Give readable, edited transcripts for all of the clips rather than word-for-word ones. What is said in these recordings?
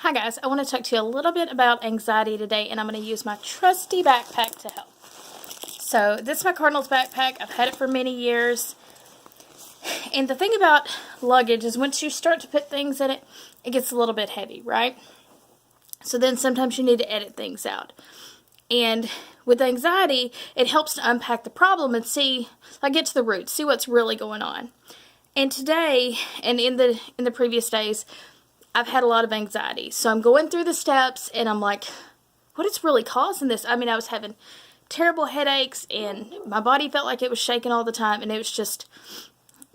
Hi guys, I want to talk to you a little bit about anxiety today, and I'm going to use my trusty backpack to help. So this is my Cardinals backpack. I've had it for many years. And the thing about luggage is once you start to put things in it, it gets a little bit heavy, right? So then sometimes you need to edit things out. And with anxiety, it helps to unpack the problem and get to the root, see what's really going on. And today, and in the previous days, I've had a lot of anxiety. So I'm going through the steps and I'm like, what is really causing this? I mean, I was having terrible headaches and my body felt like it was shaking all the time, and it was just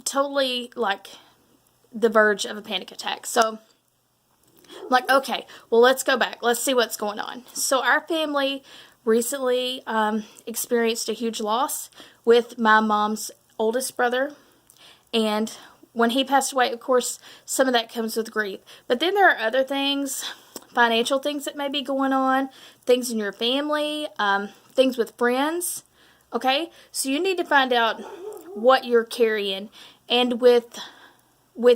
totally like the verge of a panic attack. So I'm like, okay, well, let's go back. Let's see what's going on. So our family recently experienced a huge loss with my mom's oldest brother, and when he passed away, of course, some of that comes with grief. But then there are other things, financial things that may be going on, things in your family, things with friends, okay? So you need to find out what you're carrying. And with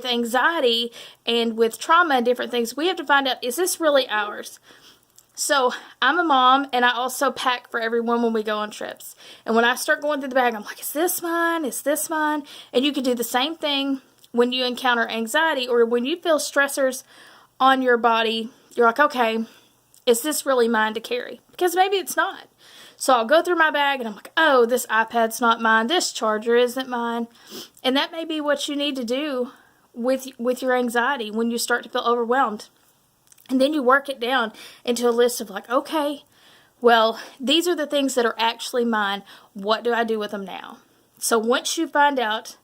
anxiety and with trauma and different things, we have to find out, is this really ours? So I'm a mom, and I also pack for everyone when we go on trips. And when I start going through the bag, I'm like, is this mine? Is this mine? And you can do the same thing when you encounter anxiety or when you feel stressors on your body. You're like, okay, is this really mine to carry? Because maybe it's not. So I'll go through my bag and I'm like, oh, this iPad's not mine. This charger isn't mine. And that may be what you need to do with your anxiety when you start to feel overwhelmed. And then you work it down into a list of like, okay, well, these are the things that are actually mine. What do I do with them now? So once you find out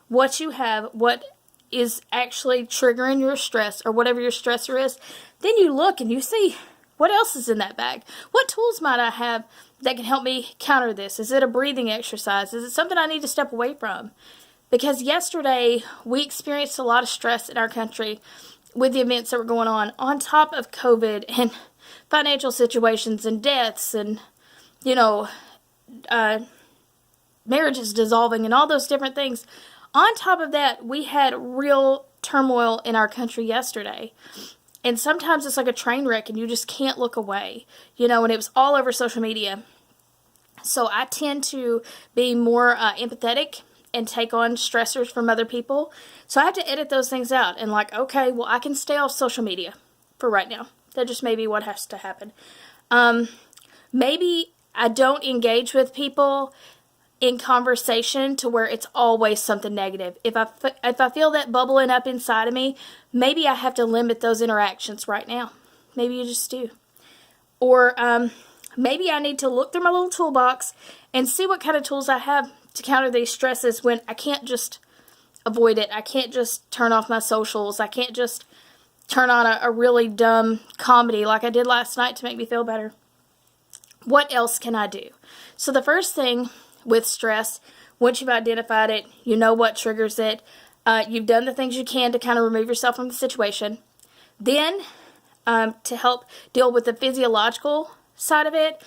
what you have, what is actually triggering your stress or whatever your stressor is, then you look and you see what else is in that bag. What tools might I have that can help me counter this? Is it a breathing exercise? Is it something I need to step away from? Because yesterday we experienced a lot of stress in our country with the events that were going on top of COVID and financial situations and deaths and, marriages dissolving and all those different things. On top of that, we had real turmoil in our country yesterday. And sometimes it's like a train wreck and you just can't look away, and it was all over social media. So I tend to be more empathetic and take on stressors from other people. So I have to edit those things out and okay, well, I can stay off social media for right now. That just may be what has to happen. Maybe I don't engage with people in conversation to where it's always something negative. If I feel that bubbling up inside of me, maybe I have to limit those interactions right now. Maybe you just do. Or maybe I need to look through my little toolbox and see what kind of tools I have to counter these stresses when I can't just avoid it. I can't just turn off my socials. I can't just turn on a really dumb comedy like I did last night to make me feel better. What else can I do? So the first thing with stress, once you've identified it, you know what triggers it, you've done the things you can to kind of remove yourself from the situation. Then, to help deal with the physiological side of it,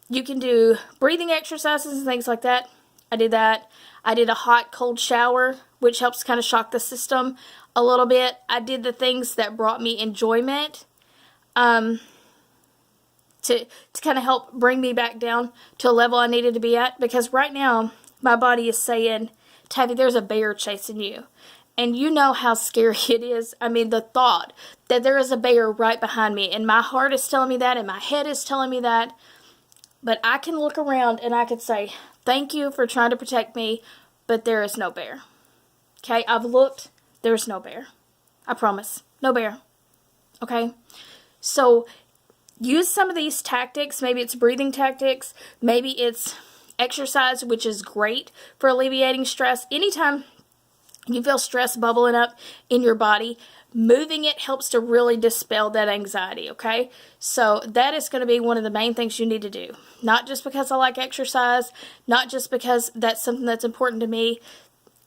you can do breathing exercises and things like that. I did that. I did a hot, cold shower, which helps kind of shock the system a little bit. I did the things that brought me enjoyment to kind of help bring me back down to a level I needed to be at. Because right now, my body is saying, Taffy, there's a bear chasing you. And you know how scary it is. I mean, the thought that there is a bear right behind me. And my heart is telling me that, and my head is telling me that. But I can look around and I can say, thank you for trying to protect me, but there is no bear. Okay, I've looked, there's no bear. I promise, no bear. Okay, so use some of these tactics. Maybe it's breathing tactics. Maybe it's exercise, which is great for alleviating stress. Anytime you feel stress bubbling up in your body, moving it helps to really dispel that anxiety, okay? So that is going to be one of the main things you need to do. Not just because I like exercise, not just because that's something that's important to me.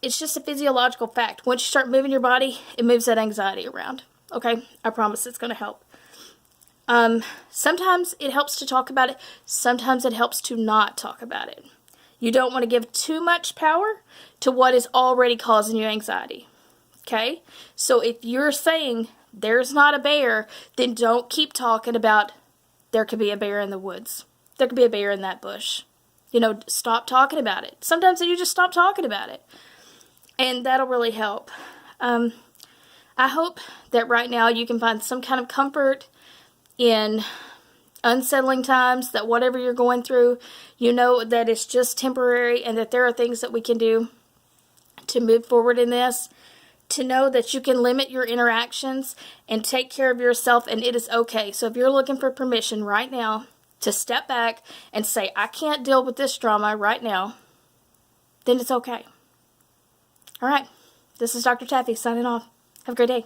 It's just a physiological fact. Once you start moving your body, it moves that anxiety around, okay? I promise it's going to help. Sometimes it helps to talk about it. Sometimes it helps to not talk about it. You don't want to give too much power to what is already causing you anxiety. Okay? So if you're saying there's not a bear, then don't keep talking about there could be a bear in the woods. There could be a bear in that bush. You know, stop talking about it. Sometimes you just stop talking about it. And that'll really help. I hope that right now you can find some kind of comfort in unsettling times, that whatever you're going through, you know that it's just temporary and that there are things that we can do to move forward in this, to know that you can limit your interactions and take care of yourself, and it is okay. So if you're looking for permission right now to step back and say, I can't deal with this drama right now, then it's okay. All right, this is Dr. Taffy signing off. Have a great day.